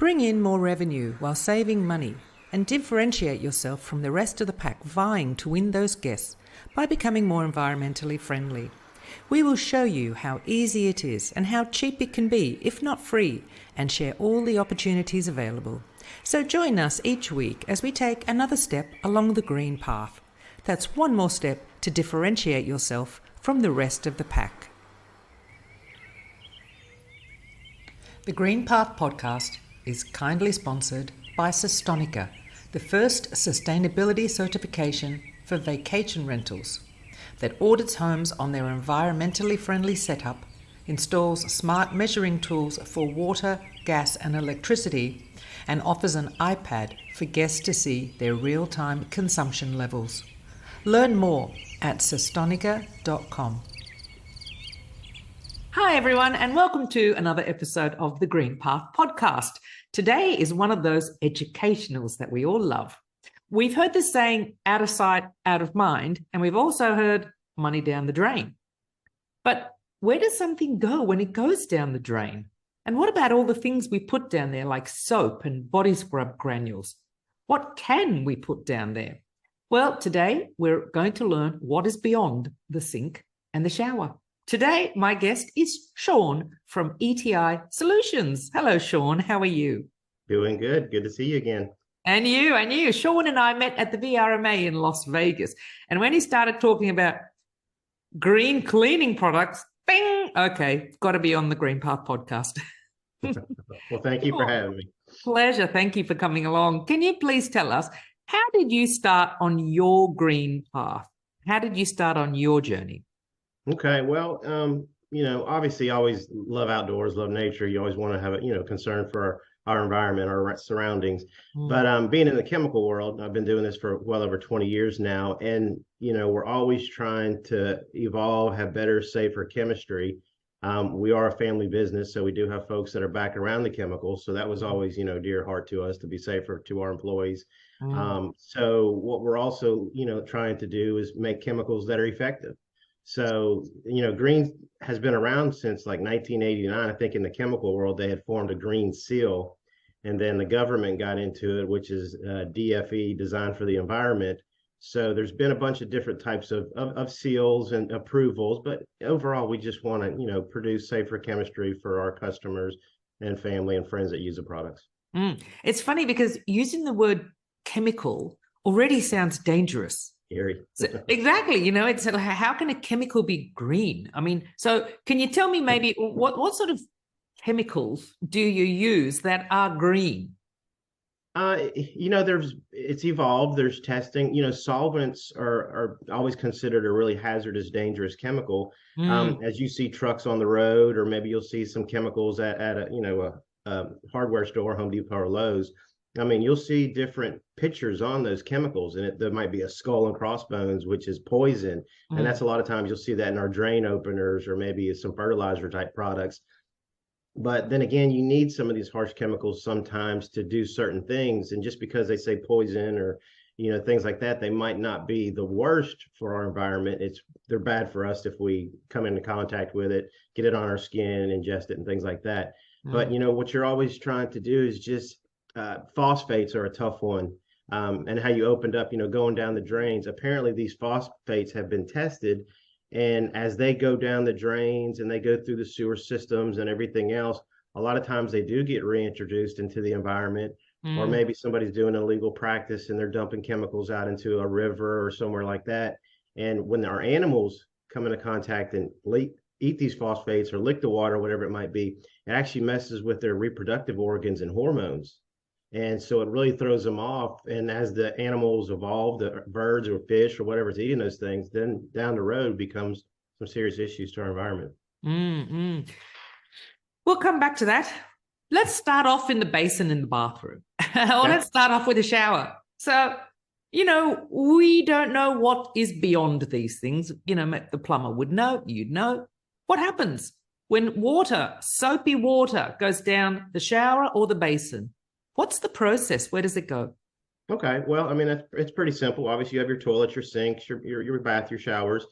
Bring in more revenue while saving money and differentiate yourself from the rest of the pack vying to win those guests by becoming more environmentally friendly. We will show you how easy it is and how cheap it can be, if not free, and share all the opportunities available. So join us each week as we take another step along the green path. That's one more step to differentiate yourself from the rest of the pack. The Green Path podcast is kindly sponsored by Sustonica, the first sustainability certification for vacation rentals that audits homes on their environmentally friendly setup, installs smart measuring tools for water, gas and electricity, and offers an iPad for guests to see their real-time consumption levels. Learn more at sustonica.com. Hi everyone, and welcome to another episode of the Green Path podcast. Today is one of those educationals that we all love. We've heard the saying, out of sight, out of mind, and we've also heard money down the drain. But where does something go when it goes down the drain? And what about all the things we put down there like soap and body scrub granules? What can we put down there? Well, today we're going to learn what is beyond the sink and the shower. Today, my guest is Sean from ETI Solutions. Hello, Sean. How are you? Doing good. Good to see you again. And you. Sean and I met at the VRMA in Las Vegas. And when he started talking about green cleaning products, bing, okay, got to be on the Green Path podcast. Well, thank you for having me. Pleasure. Thank you for coming along. Can you please tell us, how did you start on your green path? How did you start on your journey? Okay. Well, obviously I always love outdoors, love nature. You always want to have a, concern for our environment, our surroundings. But being in the chemical world, I've been doing this for well over 20 years now. And, we're always trying to evolve, have better, safer chemistry. We are a family business, so we do have folks that are back around the chemicals. So that was always, dear heart to us to be safer to our employees. So what we're also, trying to do is make chemicals that are effective. So, green has been around since like 1989. I think in the chemical world, they had formed a green seal, and then the government got into it, which is DFE, designed for the environment. So there's been a bunch of different types of seals and approvals, but overall, we just want to, produce safer chemistry for our customers and family and friends that use the products. It's funny because using the word chemical already sounds dangerous. So, exactly. It's like, how can a chemical be green? I mean, so can you tell me maybe what sort of chemicals do you use that are green? It's evolved. There's testing. Solvents are always considered a really hazardous, dangerous chemical. As you see trucks on the road, or maybe you'll see some chemicals at a hardware store, Home Depot or Lowe's. I mean, you'll see different pictures on those chemicals, and there might be a skull and crossbones, which is poison. And that's a lot of times you'll see that in our drain openers or maybe some fertilizer type products. But then again, you need some of these harsh chemicals sometimes to do certain things. And just because they say poison or, things like that, they might not be the worst for our environment. They're bad for us if we come into contact with it, get it on our skin, ingest it and things like that. But, what you're always trying to do is just phosphates are a tough one. And how you opened up, going down the drains. Apparently, these phosphates have been tested. And as they go down the drains and they go through the sewer systems and everything else, a lot of times they do get reintroduced into the environment. Or maybe somebody's doing an illegal practice and they're dumping chemicals out into a river or somewhere like that. And when our animals come into contact and eat these phosphates or lick the water, whatever it might be, it actually messes with their reproductive organs and hormones. And so it really throws them off. And as the animals evolve, the birds or fish or whatever's eating those things, then down the road becomes some serious issues to our environment. We'll come back to that. Let's start off in the basin in the bathroom. Let's start off with a shower. So, we don't know what is beyond these things. The plumber would know, you'd know. What happens when soapy water goes down the shower or the basin? What's the process? Where does it go? Okay. Well, I mean, it's pretty simple. Obviously, you have your toilets, your sinks, your bath, your showers.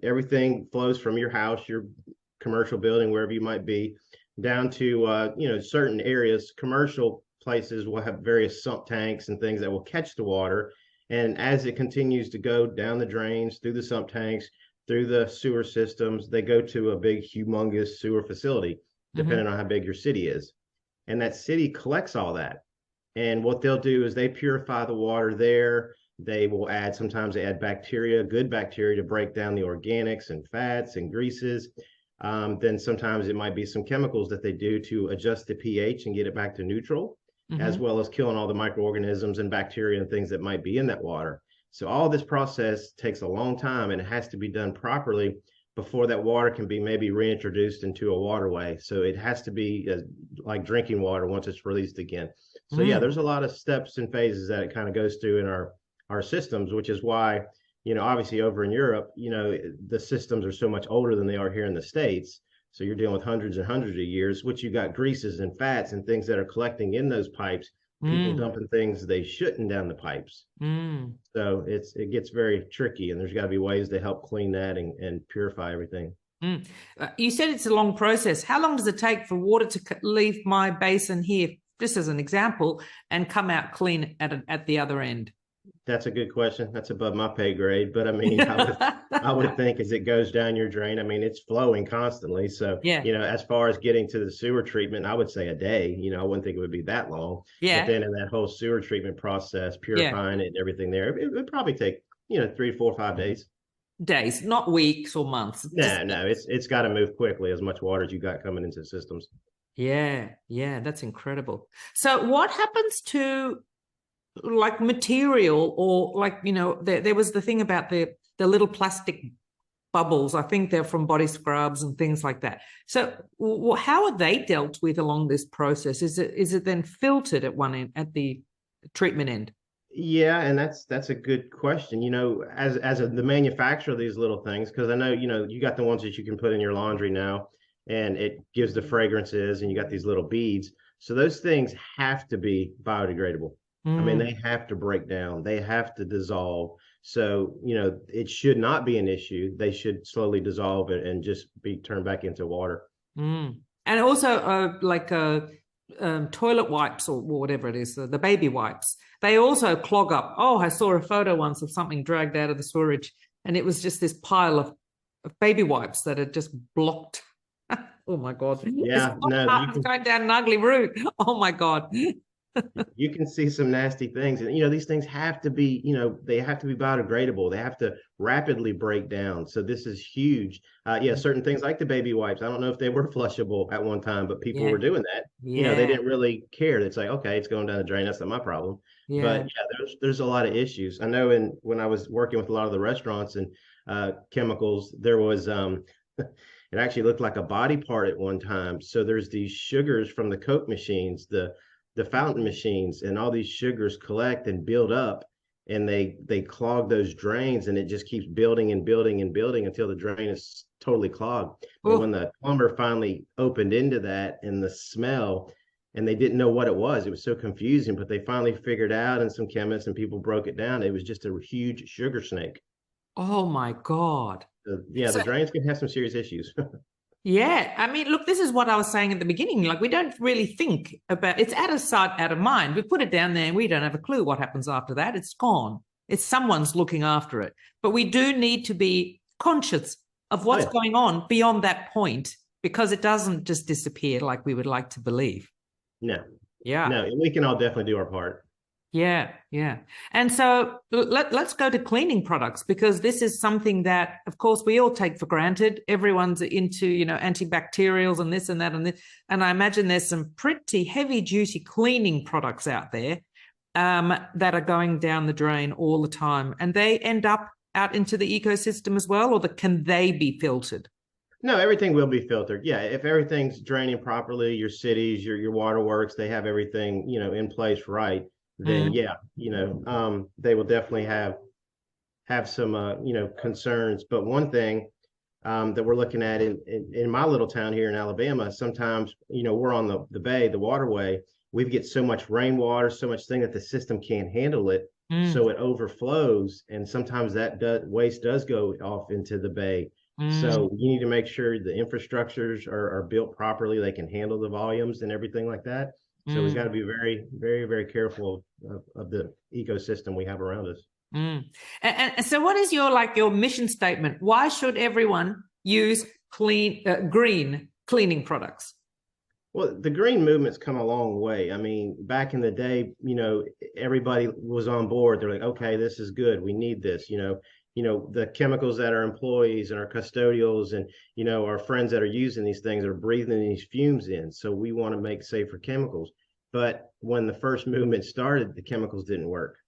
Everything flows from your house, your commercial building, wherever you might be, down to certain areas. Commercial places will have various sump tanks and things that will catch the water. And as it continues to go down the drains, through the sump tanks, through the sewer systems, they go to a big, humongous sewer facility, depending on how big your city is. And that city collects all that. And what they'll do is they purify the water there. They will sometimes they add bacteria, good bacteria, to break down the organics and fats and greases. Then sometimes it might be some chemicals that they do to adjust the pH and get it back to neutral, as well as killing all the microorganisms and bacteria and things that might be in that water. So all this process takes a long time, and it has to be done properly before that water can be maybe reintroduced into a waterway. So it has to be like drinking water once it's released again. So yeah, there's a lot of steps and phases that it kind of goes through in our systems, which is why, obviously over in Europe, the systems are so much older than they are here in the States. So you're dealing with hundreds and hundreds of years, which you got greases and fats and things that are collecting in those pipes, people dumping things they shouldn't down the pipes. So it gets very tricky, and there's got to be ways to help clean that and purify everything. You said it's a long process. How long does it take for water to leave my basin here, just as an example, and come out clean at the other end? That's a good question. That's above my pay grade, but I mean, I would think as it goes down your drain, I mean, it's flowing constantly. So, as far as getting to the sewer treatment, I would say a day. I wouldn't think it would be that long. But then in that whole sewer treatment process, purifying it and everything there, it would probably take 3, 4, 5 days. Days, not weeks or months. No, it's got to move quickly, as much water as you got coming into the systems. Yeah, that's incredible. So, what happens to like material, or like, there was the thing about the little plastic bubbles? I think they're from body scrubs and things like that. So how are they dealt with along this process? Is it then filtered at one end, at the treatment end? Yeah, and that's a good question. As the manufacturer of these little things, because I know, you got the ones that you can put in your laundry now, and it gives the fragrances, and you got these little beads. So those things have to be biodegradable. I mean, they have to break down, they have to dissolve. So, it should not be an issue. They should slowly dissolve it and just be turned back into water. And also toilet wipes or whatever it is, the baby wipes, they also clog up. Oh, I saw a photo once of something dragged out of the storage, and it was just this pile of baby wipes that had just blocked. Oh my God. Yeah, it's going down an ugly route. Oh my God. You can see some nasty things, and these things have to be, they have to be biodegradable. They have to rapidly break down. So this is huge. Certain things like the baby wipes, I don't know if they were flushable at one time, but people were doing that. They didn't really care. It's like, okay, it's going down the drain, that's not my problem. But there's a lot of issues. I know when I was working with a lot of the restaurants and chemicals, there was it actually looked like a body part at one time. So there's these sugars from the Coke machines, the fountain machines, and all these sugars collect and build up, and they clog those drains, and it just keeps building and building and building until the drain is totally clogged. But when the plumber finally opened into that, and the smell, and they didn't know what it was so confusing, but they finally figured out, and some chemists and people broke it down. It was just a huge sugar snake. Oh my God. The drains can have some serious issues. Yeah. I mean, look, this is what I was saying at the beginning. Like, we don't really think about it's out of sight, out of mind. We put it down there and we don't have a clue what happens after that. It's gone. It's someone's looking after it. But we do need to be conscious of what's going on beyond that point, because it doesn't just disappear like we would like to believe. No. Yeah. No, we can all definitely do our part. Yeah. And so let's go to cleaning products, because this is something that, of course, we all take for granted. Everyone's into, antibacterials and this and that and this. And I imagine there's some pretty heavy-duty cleaning products out there that are going down the drain all the time. And they end up out into the ecosystem as well, or can they be filtered? No, everything will be filtered. Yeah, if everything's draining properly, your cities, your waterworks, they have everything, in place right, then they will definitely have some concerns. But one thing that we're looking at in my little town here in Alabama, sometimes we're on the bay, the waterway, we get so much rainwater, so much thing that the system can't handle it, so it overflows, and sometimes that waste does go off into the bay, So you need to make sure the infrastructures are built properly. They can handle the volumes and everything like that. So we've got to be very, very, very careful of the ecosystem we have around us. And so what is your mission statement? Why should everyone use green cleaning products? Well, the green movement's come a long way. I mean, back in the day, everybody was on board. They're like, okay, this is good. We need this, the chemicals that our employees and our custodials and, our friends that are using these things are breathing these fumes in. So we want to make safer chemicals. But when the first movement started, the chemicals didn't work.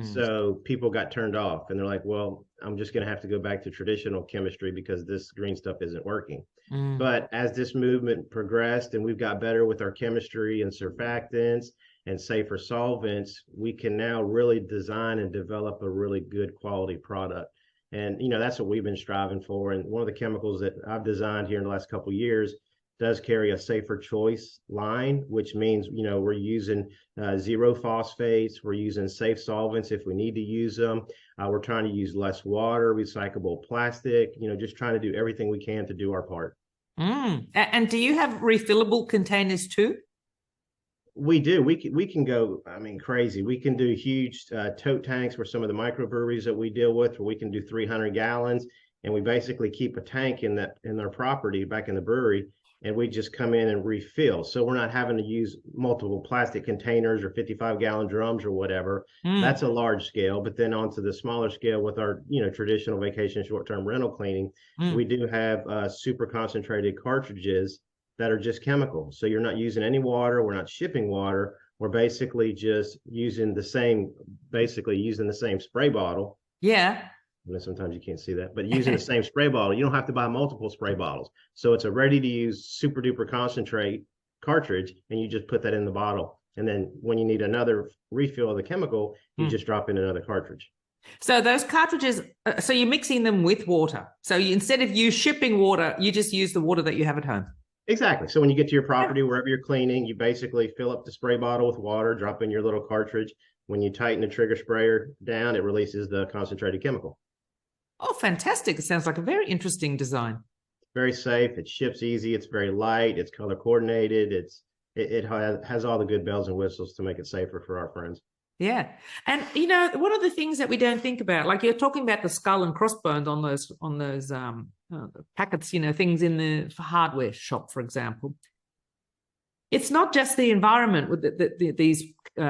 So people got turned off and they're like, well, I'm just going to have to go back to traditional chemistry because this green stuff isn't working. But as this movement progressed and we've got better with our chemistry and surfactants and safer solvents, we can now really design and develop a really good quality product. And, that's what we've been striving for. And one of the chemicals that I've designed here in the last couple of years does carry a safer choice line, which means, we're using zero phosphates. We're using safe solvents if we need to use them. We're trying to use less water, recyclable plastic, just trying to do everything we can to do our part. And do you have refillable containers too? We do. We can go, crazy. We can do huge tote tanks for some of the microbreweries that we deal with, where we can do 300 gallons. And we basically keep a tank in their property back in the brewery, and we just come in and refill. So we're not having to use multiple plastic containers or 55-gallon drums or whatever. That's a large scale. But then onto the smaller scale with our, traditional vacation short-term rental cleaning, we do have super concentrated cartridges that are just chemical. So you're not using any water. We're not shipping water. We're basically just using the same spray bottle. Yeah. Sometimes you can't see that, but using the same spray bottle, you don't have to buy multiple spray bottles. So it's a ready to use super duper concentrate cartridge, and you just put that in the bottle. And then when you need another refill of the chemical, you just drop in another cartridge. So those cartridges, so you're mixing them with water. So instead of you shipping water, you just use the water that you have at home. Exactly. So when you get to your property, wherever you're cleaning, you basically fill up the spray bottle with water, drop in your little cartridge. When you tighten the trigger sprayer down, it releases the concentrated chemical. Oh, fantastic. It sounds like a very interesting design. Very safe. It ships easy. It's very light. It's color coordinated. It has all the good bells and whistles to make it safer for our friends. Yeah. And, one of the things that we don't think about, like you're talking about the skull and crossbones on those packets, things in the hardware shop, for example. It's not just the environment with these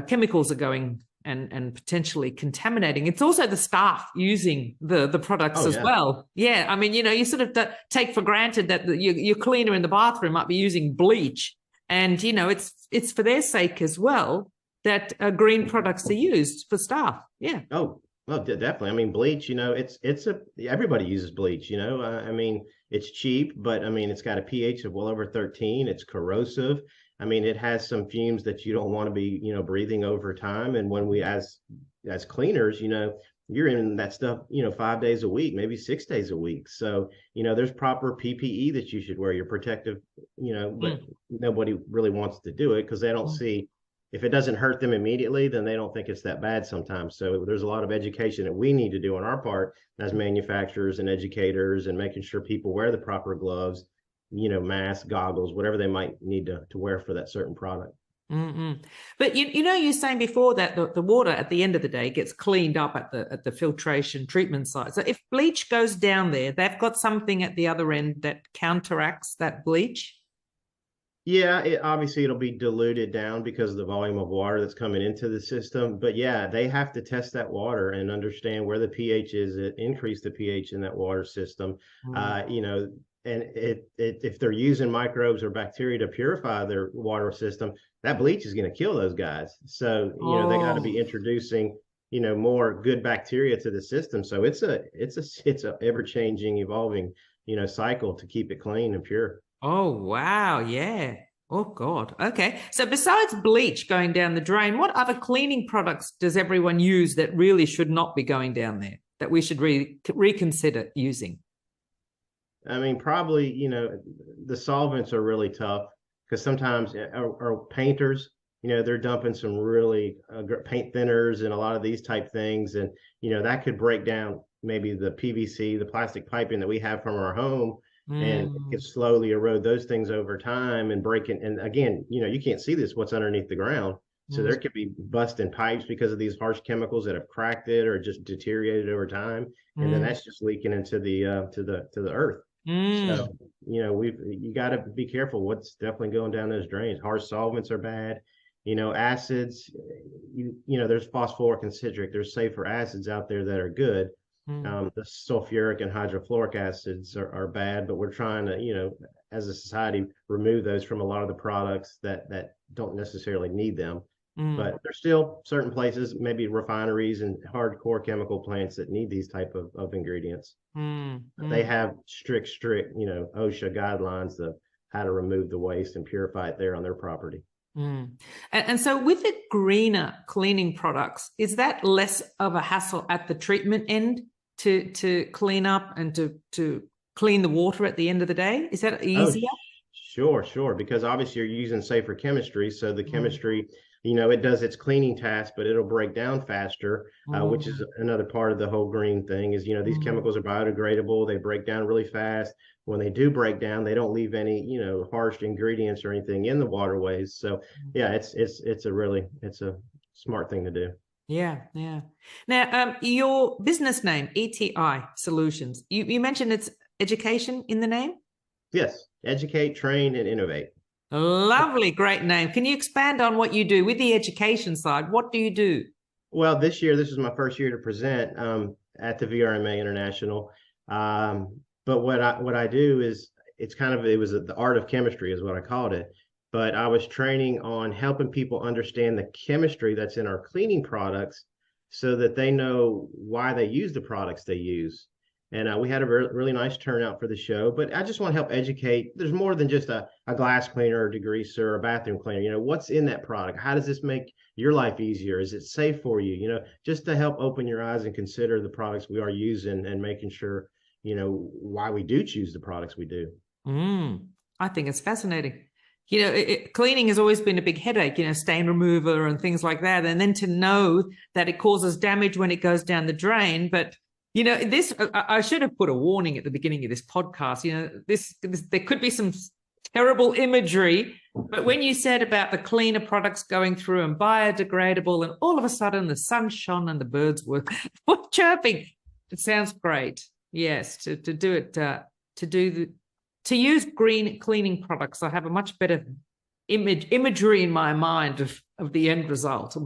chemicals are going and potentially contaminating. It's also the staff using the products as well. Yeah. I mean, you sort of take for granted that your cleaner in the bathroom might be using bleach. And, it's for their sake as well that green products are used for staff. Yeah. Oh, well, definitely. I mean, bleach, everybody uses bleach, it's cheap, but it's got a pH of well over 13. It's corrosive. It has some fumes that you don't want to be, breathing over time. And when we, as cleaners, you're in that stuff, 5 days a week, maybe 6 days a week. So, there's proper PPE that you should wear, your protective, but nobody really wants to do it because they don't see, if it doesn't hurt them immediately, then they don't think it's that bad sometimes. So there's a lot of education that we need to do on our part as manufacturers and educators, and making sure people wear the proper gloves, masks, goggles, whatever they might need to wear for that certain product. But you're saying before that the water at the end of the day gets cleaned up at the filtration treatment site. So if bleach goes down there, they've got something at the other end that counteracts that bleach. Yeah, obviously it'll be diluted down because of the volume of water that's coming into the system. But yeah, they have to test that water and understand where the pH is, increase the pH in that water system. And if they're using microbes or bacteria to purify their water system, that bleach is going to kill those guys. So, they got to be introducing, more good bacteria to the system. So it's a ever changing, evolving, cycle to keep it clean and pure. Oh, wow. Yeah. Oh, God. Okay. So besides bleach going down the drain, what other cleaning products does everyone use that really should not be going down there, that we should reconsider using? Probably, the solvents are really tough because sometimes our painters, they're dumping some really paint thinners and a lot of these type things. And, that could break down maybe the PVC, the plastic piping that we have from our home, and it can Mm, slowly erode those things over time and break it. And again, you can't see this, what's underneath the ground. So mm, there could be busting pipes because of these harsh chemicals that have cracked it or just deteriorated over time. And then mm, that's just leaking into the to the earth. mm, So, you got to be careful what's definitely going down those drains. Harsh solvents are bad. Acids, there's phosphoric and citric. There's safer acids out there that are good. mm, The sulfuric and hydrofluoric acids are bad, but we're trying to, as a society, remove those from a lot of the products that don't necessarily need them. mm, But there's still certain places, maybe refineries and hardcore chemical plants that need these type of ingredients. mm, They mm. have strict, OSHA guidelines of how to remove the waste and purify it there on their property. Mm. And so with the greener cleaning products, is that less of a hassle at the treatment end to clean up and to clean the water at the end of the day? Is that Oh, easier? sure. Because obviously you're using safer chemistry. So the Mm, chemistry, it does its cleaning task, but it'll break down faster, which is mm, another part of the whole green thing is, these mm, chemicals are biodegradable. They break down really fast. When they do break down, they don't leave any, harsh ingredients or anything in the waterways. So yeah, it's a smart thing to do. yeah, yeah. Now, your business name, ETI Solutions, you mentioned it's education in the name? Yes. Educate, train, and innovate. Lovely, great name. Can you expand on what you do with the education side? What do you do? Well, this is my first year to present at the VRMA International. But what I do is it was the art of chemistry is what I called it. But I was training on helping people understand the chemistry that's in our cleaning products so that they know why they use the products they use. And we had a really nice turnout for the show. But I just want to help educate. There's more than just a glass cleaner, a degreaser, or a bathroom cleaner. What's in that product? How does this make your life easier? Is it safe for you? Just to help open your eyes and consider the products we are using and making sure, why we do choose the products we do. I think it's fascinating. Cleaning has always been a big headache, stain remover and things like that. And then to know that it causes damage when it goes down the drain. But, I should have put a warning at the beginning of this podcast. This there could be some terrible imagery. But when you said about the cleaner products going through and biodegradable, and all of a sudden the sun shone and the birds were chirping, it sounds great. Yes, to do it, to use green cleaning products, I have a much better imagery in my mind of the end result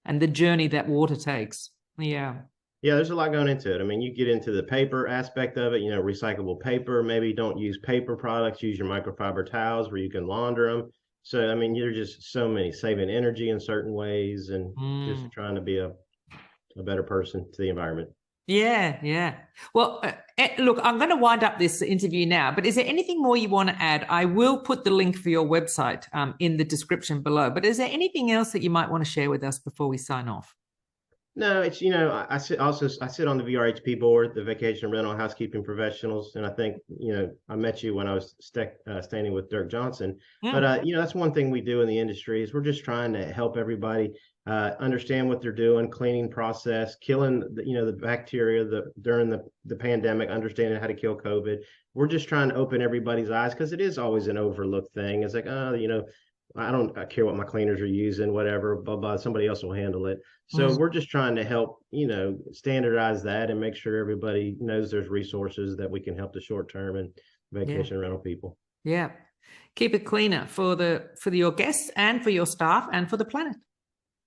and the journey that water takes. Yeah. Yeah, there's a lot going into it. I mean, you get into the paper aspect of it, recyclable paper. Maybe don't use paper products, use your microfiber towels where you can launder them. So, I mean, you're just so many saving energy in certain ways and just trying to be a better person to the environment. Yeah, yeah. Well, look, I'm going to wind up this interview now, but is there anything more you want to add? I will put the link for your website in the description below, but is there anything else that you might want to share with us before we sign off? No, it's I sit on the VRHP board, the Vacation Rental Housekeeping Professionals, and I think I met you when I was standing with Dirk Johnson. But that's one thing we do in the industry is we're just trying to help everybody understand what they're doing, cleaning process, killing the bacteria during the pandemic, understanding how to kill COVID. We're just trying to open everybody's eyes because it is always an overlooked thing. It's like I don't care what my cleaners are using, whatever, blah, blah, somebody else will handle it. So we're just trying to help, standardize that and make sure everybody knows there's resources that we can help the short-term and vacation rental people. Yeah. Keep it cleaner for your guests and for your staff and for the planet.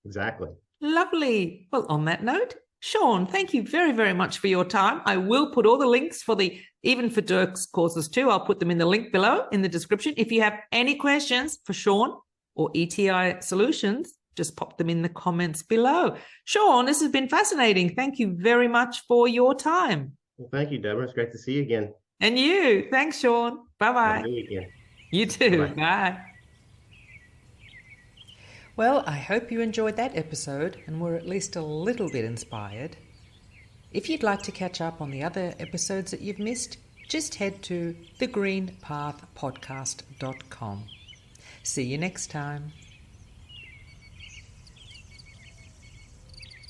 Exactly. Lovely. Well, on that note, Sean, thank you very, very much for your time. I will put all the links even for Dirk's courses too. I'll put them in the link below in the description. If you have any questions for Sean or ETI Solutions, just pop them in the comments below. Sean, this has been fascinating. Thank you very much for your time. Well, thank you, Deborah. It's great to see you again. And you. Thanks, Sean. Bye-bye. Have a good weekend. You too. Bye-bye. Bye. Well, I hope you enjoyed that episode and were at least a little bit inspired. If you'd like to catch up on the other episodes that you've missed, just head to thegreenpathpodcast.com. See you next time.